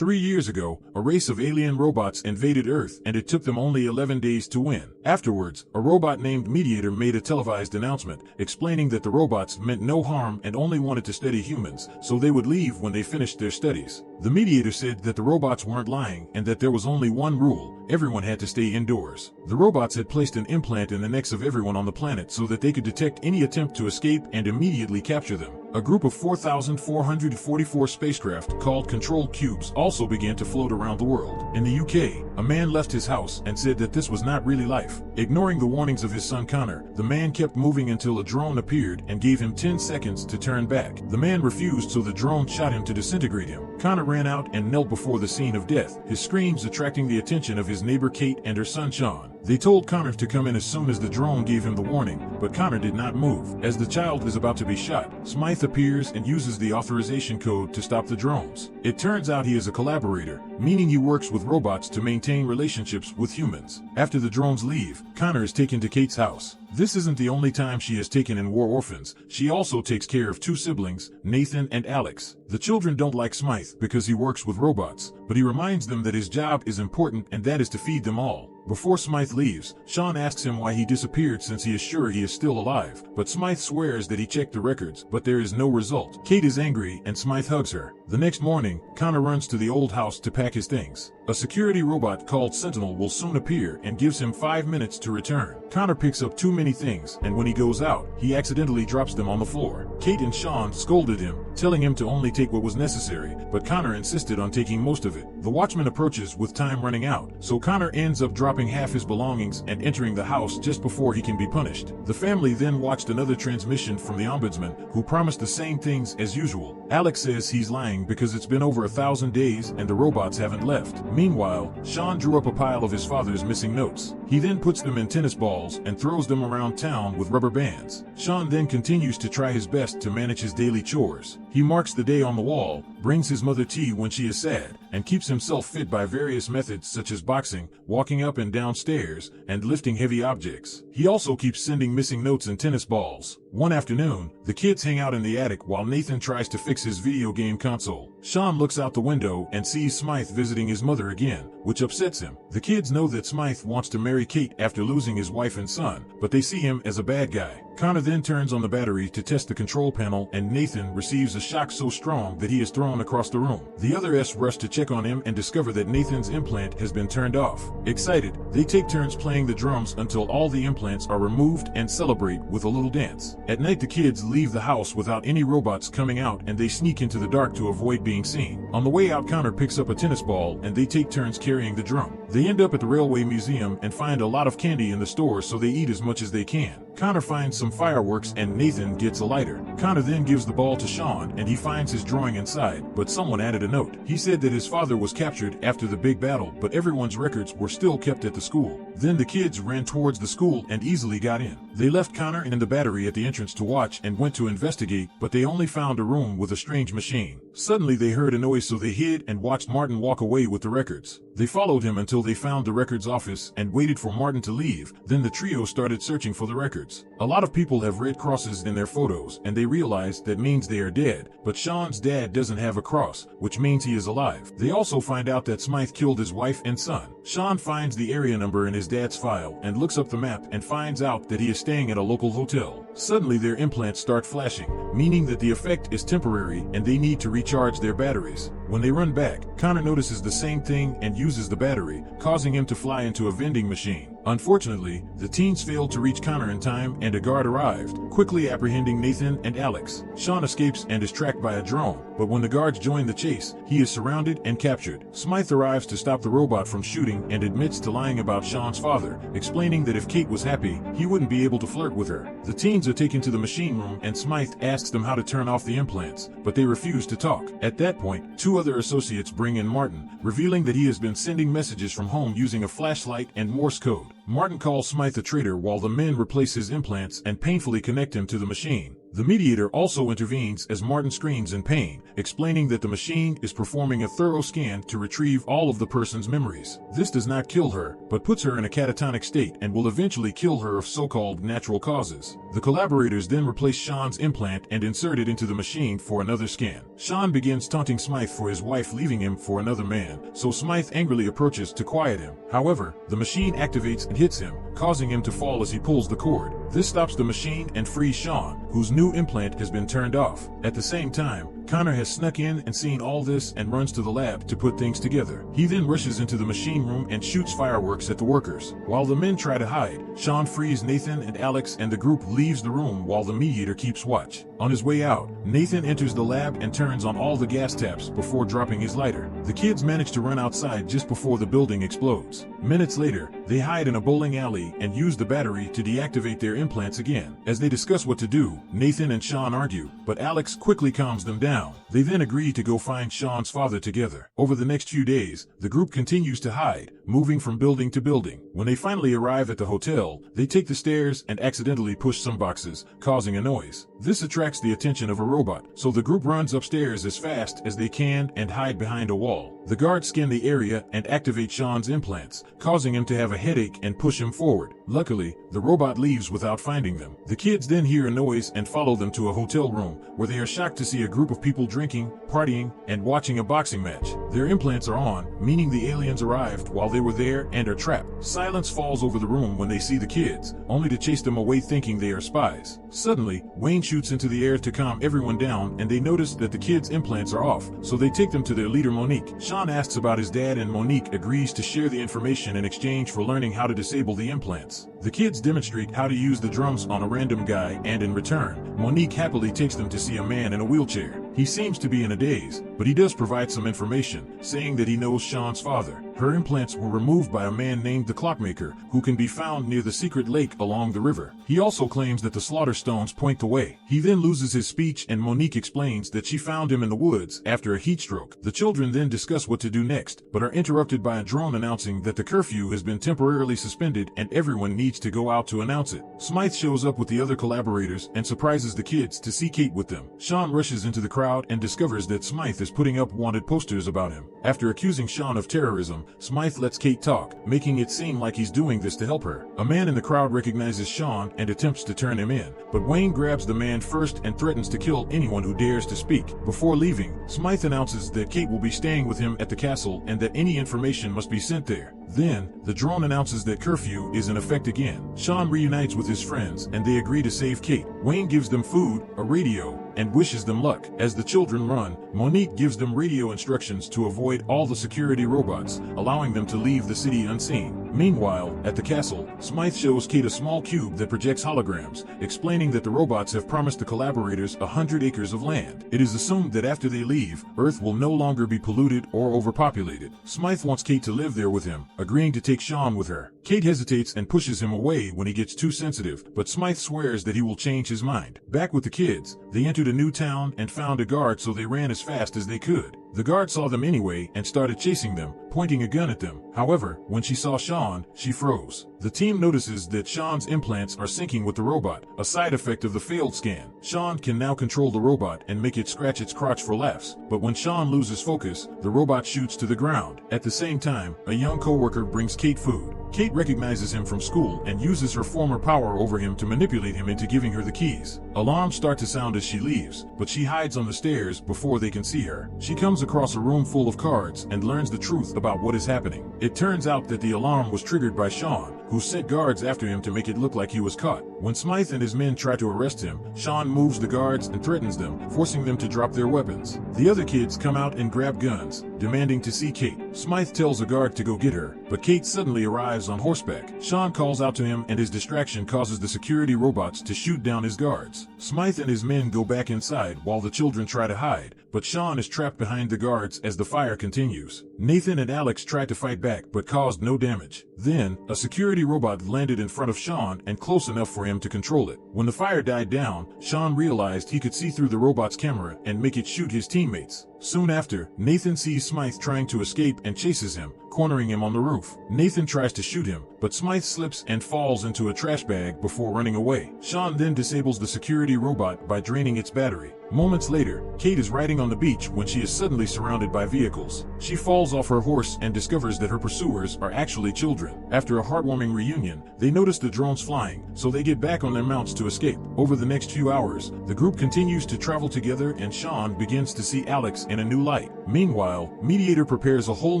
3 years ago, a race of alien robots invaded Earth and it took them only 11 days to win. Afterwards, a robot named Mediator made a televised announcement, explaining that the robots meant no harm and only wanted to study humans, so they would leave when they finished their studies. The Mediator said that the robots weren't lying and that there was only one rule: everyone had to stay indoors. The robots had placed an implant in the necks of everyone on the planet so that they could detect any attempt to escape and immediately capture them. A group of 4,444 spacecraft called control cubes also began to float around the world. In the UK, a man left his house and said that this was not really life. Ignoring the warnings of his son Connor, the man kept moving until a drone appeared and gave him 10 seconds to turn back. The man refused, so the drone shot him to disintegrate him. Connor ran out and knelt before the scene of death, his screams attracting the attention of his neighbor Kate and her son Sean. They told Connor to come in as soon as the drone gave him the warning, but Connor did not move. As the child is about to be shot, Smythe appears and uses the authorization code to stop the drones. It turns out he is a collaborator, meaning he works with robots to maintain relationships with humans. After the drones leave, Connor is taken to Kate's house. This isn't the only time she has taken in war orphans. She also takes care of two siblings, Nathan and Alex. The children don't like Smythe because he works with robots, but he reminds them that his job is important and that is to feed them all. Before Smythe leaves, Sean asks him why he disappeared since he is sure he is still alive, but Smythe swears that he checked the records, but there is no result. Kate is angry and Smythe hugs her. The next morning, Connor runs to the old house to pack his things. A security robot called Sentinel will soon appear and gives him 5 minutes to return. Connor picks up too many things, and when he goes out, he accidentally drops them on the floor. Kate and Sean scolded him, telling him to only take what was necessary, but Connor insisted on taking most of it. The watchman approaches with time running out, so Connor ends up dropping half his belongings and entering the house just before he can be punished. The family then watched another transmission from the ombudsman, who promised the same things as usual. Alex says he's lying because it's been over 1,000 days and the robots haven't left. Meanwhile, Sean drew up a pile of his father's missing notes. He then puts them in tennis balls and throws them around town with rubber bands. Sean then continues to try his best to manage his daily chores. He marks the day on the wall, brings his mother tea when she is sad, and keeps himself fit by various methods such as boxing, walking up and down stairs, and lifting heavy objects. He also keeps sending missing notes and tennis balls. One afternoon, the kids hang out in the attic while Nathan tries to fix his video game console. Sean looks out the window and sees Smythe visiting his mother again, which upsets him. The kids know that Smythe wants to marry Kate after losing his wife and son, but they see him as a bad guy. Connor then turns on the battery to test the control panel, and Nathan receives a shock so strong that he is thrown across the room. The other S rush to check on him and discover that Nathan's implant has been turned off. Excited, they take turns playing the drums until all the implants are removed and celebrate with a little dance. At night, the kids leave the house without any robots coming out and they sneak into the dark to avoid being seen. On the way out, Connor picks up a tennis ball and they take turns carrying the drum. They end up at the railway museum and find a lot of candy in the store, so they eat as much as they can. Connor finds some fireworks and Nathan gets a lighter. Connor then gives the ball to Sean and he finds his drawing inside, but someone added a note. He said that his father was captured after the big battle, but everyone's records were still kept at the school. Then the kids ran towards the school and easily got in. They left Connor and the battery at the entrance to watch and went to investigate, but they only found a room with a strange machine. Suddenly they heard a noise, so they hid and watched Martin walk away with the records. They followed him until they found the records office and waited for Martin to leave. Then the trio started searching for the records. A lot of people have red crosses in their photos and they realize that means they are dead, but Sean's dad doesn't have a cross, which means he is alive. They also find out that Smythe killed his wife and son. Sean finds the area number in his dad's file and looks up the map and finds out that he is staying at a local hotel. Suddenly their implants start flashing, meaning that the effect is temporary and they need to recharge their batteries. When they run back, Connor notices the same thing and uses the battery, causing him to fly into a vending machine. Unfortunately, the teens failed to reach Connor in time and a guard arrived, quickly apprehending Nathan and Alex. Sean escapes and is tracked by a drone, but when the guards join the chase, he is surrounded and captured. Smythe arrives to stop the robot from shooting and admits to lying about Sean's father, explaining that if Kate was happy, he wouldn't be able to flirt with her. The teens are taken to the machine room and Smythe asks them how to turn off the implants, but they refuse to talk. At that point, two other associates bring in Martin, revealing that he has been sending messages from home using a flashlight and Morse code. Martin calls Smythe a traitor while the men replace his implants and painfully connect him to the machine. The mediator also intervenes as Martin screams in pain, explaining that the machine is performing a thorough scan to retrieve all of the person's memories. This does not kill her, but puts her in a catatonic state and will eventually kill her of so-called natural causes. The collaborators then replace Sean's implant and insert it into the machine for another scan. Sean begins taunting Smythe for his wife leaving him for another man, so Smythe angrily approaches to quiet him. However, the machine activates and hits him, causing him to fall as he pulls the cord. This stops the machine and frees Sean, whose new implant has been turned off. At the same time, Connor has snuck in and seen all this and runs to the lab to put things together. He then rushes into the machine room and shoots fireworks at the workers. While the men try to hide, Sean frees Nathan and Alex, and the group leaves the room while the mediator keeps watch. On his way out, Nathan enters the lab and turns on all the gas taps before dropping his lighter. The kids manage to run outside just before the building explodes. Minutes later, they hide in a bowling alley and use the battery to deactivate their implants again. As they discuss what to do, Nathan and Sean argue, but Alex quickly calms them down. They then agree to go find Sean's father together. Over the next few days, the group continues to hide, moving from building to building. When they finally arrive at the hotel, they take the stairs and accidentally push some boxes, causing a noise. This attracts the attention of a robot, so the group runs upstairs as fast as they can and hide behind a wall. The guards scan the area and activate Sean's implants, causing him to have a headache and push him forward. Luckily, the robot leaves without finding them. The kids then hear a noise and follow them to a hotel room, where they are shocked to see a group of people drinking, partying, and watching a boxing match. Their implants are on, meaning the aliens arrived while they were there and are trapped. Silence falls over the room when they see the kids, only to chase them away thinking they are spies. Suddenly, Wayne shoots into the air to calm everyone down, and they notice that the kids' implants are off, so they take them to their leader Monique. Sean asks about his dad, and Monique agrees to share the information in exchange for learning how to disable the implants. The kids demonstrate how to use the drums on a random guy, and in return, Monique happily takes them to see a man in a wheelchair. He seems to be in a daze, but he does provide some information, saying that he knows Sean's father. Her implants were removed by a man named the Clockmaker, who can be found near the secret lake along the river. He also claims that the slaughter stones point the way. He then loses his speech, and Monique explains that she found him in the woods after a heat stroke. The children then discuss what to do next, but are interrupted by a drone announcing that the curfew has been temporarily suspended and everyone needs to go out to announce it. Smythe shows up with the other collaborators and surprises the kids to see Kate with them. Sean rushes into the crowd and discovers that Smythe is putting up wanted posters about him. After accusing Sean of terrorism, Smythe lets Kate talk, making it seem like he's doing this to help her. A man in the crowd recognizes Sean and attempts to turn him in, but Wayne grabs the man first and threatens to kill anyone who dares to speak. Before leaving, Smythe announces that Kate will be staying with him at the castle and that any information must be sent there. Then, the drone announces that curfew is in effect again. Sean reunites with his friends and they agree to save Kate. Wayne gives them food, a radio, and wishes them luck. As the children run, Monique gives them radio instructions to avoid all the security robots, allowing them to leave the city unseen. Meanwhile, at the castle, Smythe shows Kate a small cube that projects holograms, explaining that the robots have promised the collaborators 100 acres of land. It is assumed that after they leave, Earth will no longer be polluted or overpopulated. Smythe wants Kate to live there with him, agreeing to take Sean with her. Kate hesitates and pushes him away when he gets too sensitive, but Smythe swears that he will change his mind. Back with the kids, they entered a new town and found a guard, so they ran as fast as they could. The guard saw them anyway and started chasing them, pointing a gun at them. However, when she saw Sean, she froze. The team notices that Sean's implants are syncing with the robot, a side effect of the failed scan. Sean can now control the robot and make it scratch its crotch for laughs, but when Sean loses focus, the robot shoots to the ground. At the same time, a young coworker brings Kate food. Kate recognizes him from school and uses her former power over him to manipulate him into giving her the keys. Alarms start to sound as she leaves, but she hides on the stairs before they can see her. She comes across a room full of cards and learns the truth about what is happening. It turns out that the alarm was triggered by Sean, who sent guards after him to make it look like he was caught. When Smythe and his men try to arrest him, Sean moves the guards and threatens them, forcing them to drop their weapons. The other kids come out and grab guns, demanding to see Kate. Smythe tells a guard to go get her, but Kate suddenly arrives on horseback. Sean calls out to him and his distraction causes the security robots to shoot down his guards. Smythe and his men go back inside while the children try to hide, but Sean is trapped behind the guards as the fire continues. Nathan and Alex tried to fight back but caused no damage. Then, a security robot landed in front of Sean and close enough for him to control it. When the fire died down, Sean realized he could see through the robot's camera and make it shoot his teammates. Soon after, Nathan sees Smythe trying to escape and chases him, cornering him on the roof. Nathan tries to shoot him, but Smythe slips and falls into a trash bag before running away. Sean then disables the security robot by draining its battery. Moments later, Kate is riding on the beach when she is suddenly surrounded by vehicles. She falls off her horse and discovers that her pursuers are actually children. After a heartwarming reunion, they notice the drones flying, so they get back on their mounts to escape. Over the next few hours, the group continues to travel together and Sean begins to see Alex in a new light. Meanwhile, Mediator prepares a whole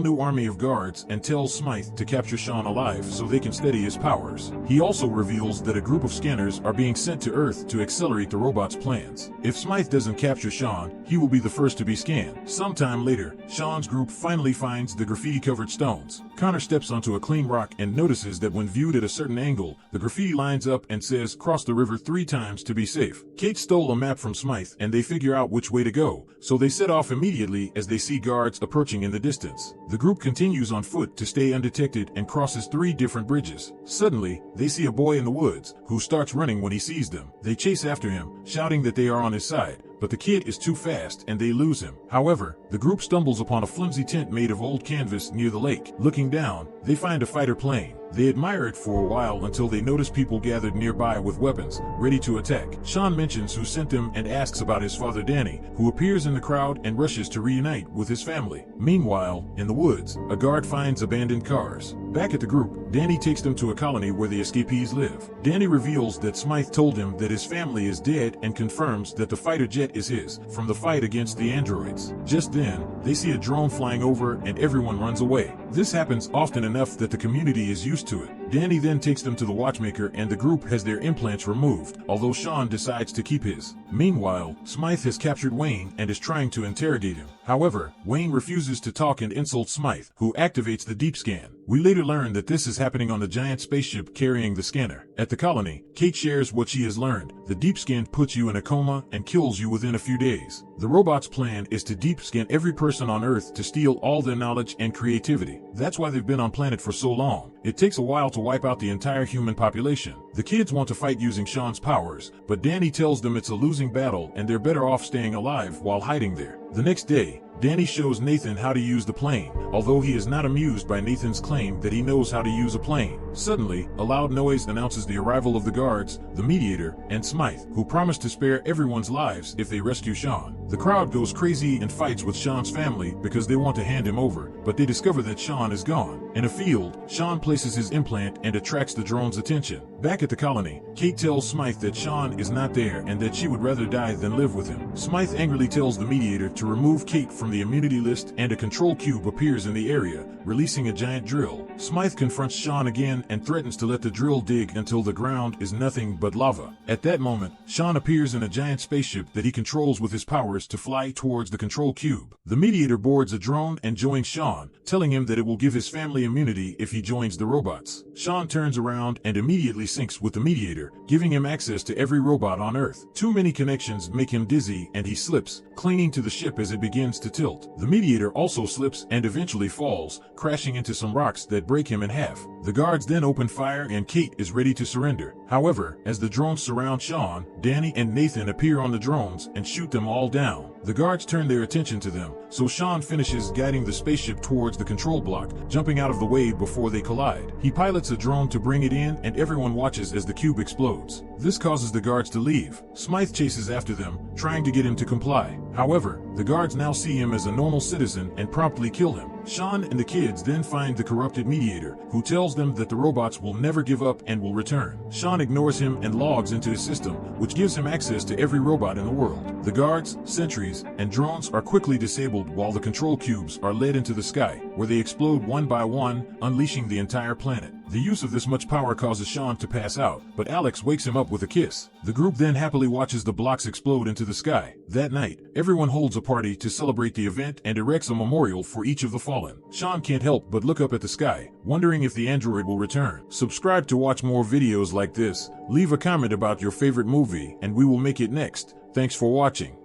new army of guards and tells Smythe to capture Sean alive so they can steady his powers. He also reveals that a group of scanners are being sent to Earth to accelerate the robot's plans. If Smythe doesn't capture Sean, he will be the first to be scanned. Sometime later, Sean's group finally finds the graffiti-covered stones. Connor steps onto a clean rock and notices that when viewed at a certain angle, the graffiti lines up and says cross the river 3 times to be safe. Kate stole a map from Smythe and they figure out which way to go, so they set off immediately as they see guards approaching in the distance. The group continues on foot to stay undetected and crosses 3 different bridges. Suddenly, they see a boy in the woods, who starts running when he sees them. They chase after him, shouting that they are on his side, but the kid is too fast and they lose him. However, the group stumbles upon a flimsy tent made of old canvas near the lake. Looking down, they find a fighter plane. They admire it for a while until they notice people gathered nearby with weapons, ready to attack. Sean mentions who sent them and asks about his father Danny, who appears in the crowd and rushes to reunite with his family. Meanwhile, in the woods, a guard finds abandoned cars. Back at the group, Danny takes them to a colony where the escapees live. Danny reveals that Smythe told him that his family is dead and confirms that the fighter jet is his, from the fight against the androids. Just then, they see a drone flying over and everyone runs away. This happens often enough that the community is used to it. Danny then takes them to the watchmaker and the group has their implants removed, although Sean decides to keep his. Meanwhile, Smythe has captured Wayne and is trying to interrogate him. However, Wayne refuses to talk and insults Smythe, who activates the deep scan. We later learn that this is happening on the giant spaceship carrying the scanner. At the colony, Kate shares what she has learned. The deep scan puts you in a coma and kills you within a few days. The robot's plan is to deep scan every person on Earth to steal all their knowledge and creativity. That's why they've been on planet for so long. It takes a while to wipe out the entire human population. The kids want to fight using Sean's powers, but Danny tells them it's a losing battle and they're better off staying alive while hiding there. The next day, Danny shows Nathan how to use the plane, although he is not amused by Nathan's claim that he knows how to use a plane. Suddenly, a loud noise announces the arrival of the guards, the Mediator, and Smythe, who promise to spare everyone's lives if they rescue Sean. The crowd goes crazy and fights with Sean's family because they want to hand him over, but they discover that Sean is gone. In a field, Sean places his implant and attracts the drone's attention. Back at the colony, Kate tells Smythe that Sean is not there and that she would rather die than live with him. Smythe angrily tells the Mediator to remove Kate from the immunity list and a control cube appears in the area, releasing a giant drill. Smythe confronts Sean again and threatens to let the drill dig until the ground is nothing but lava. At that moment, Sean appears in a giant spaceship that he controls with his powers to fly towards the control cube. The Mediator boards a drone and joins Sean, telling him that it will give his family immunity if he joins the robots. Sean turns around and immediately syncs with the Mediator, giving him access to every robot on Earth. Too many connections make him dizzy and he slips, clinging to the ship as it begins to tilt. The Mediator also slips and eventually falls, crashing into some rocks that break him in half. The guards then open fire and Kate is ready to surrender. However, as the drones surround Sean, Danny and Nathan appear on the drones and shoot them all down. The guards turn their attention to them, so Sean finishes guiding the spaceship towards the control block, jumping out of the way before they collide. He pilots a drone to bring it in and everyone watches as the cube explodes. This causes the guards to leave. Smythe chases after them, trying to get him to comply. However, the guards now see him as a normal citizen and promptly kill him. Sean and the kids then find the corrupted Mediator, who tells them that the robots will never give up and will return. Sean ignores him and logs into his system, which gives him access to every robot in the world. The guards, sentries, and drones are quickly disabled while the control cubes are led into the sky, where they explode one by one, unleashing the entire planet. The use of this much power causes Sean to pass out, but Alex wakes him up with a kiss. The group then happily watches the blocks explode into the sky. That night, everyone holds a party to celebrate the event and erects a memorial for each of the fallen. Sean can't help but look up at the sky, wondering if the android will return. Subscribe to watch more videos like this, leave a comment about your favorite movie, and we will make it next. Thanks for watching.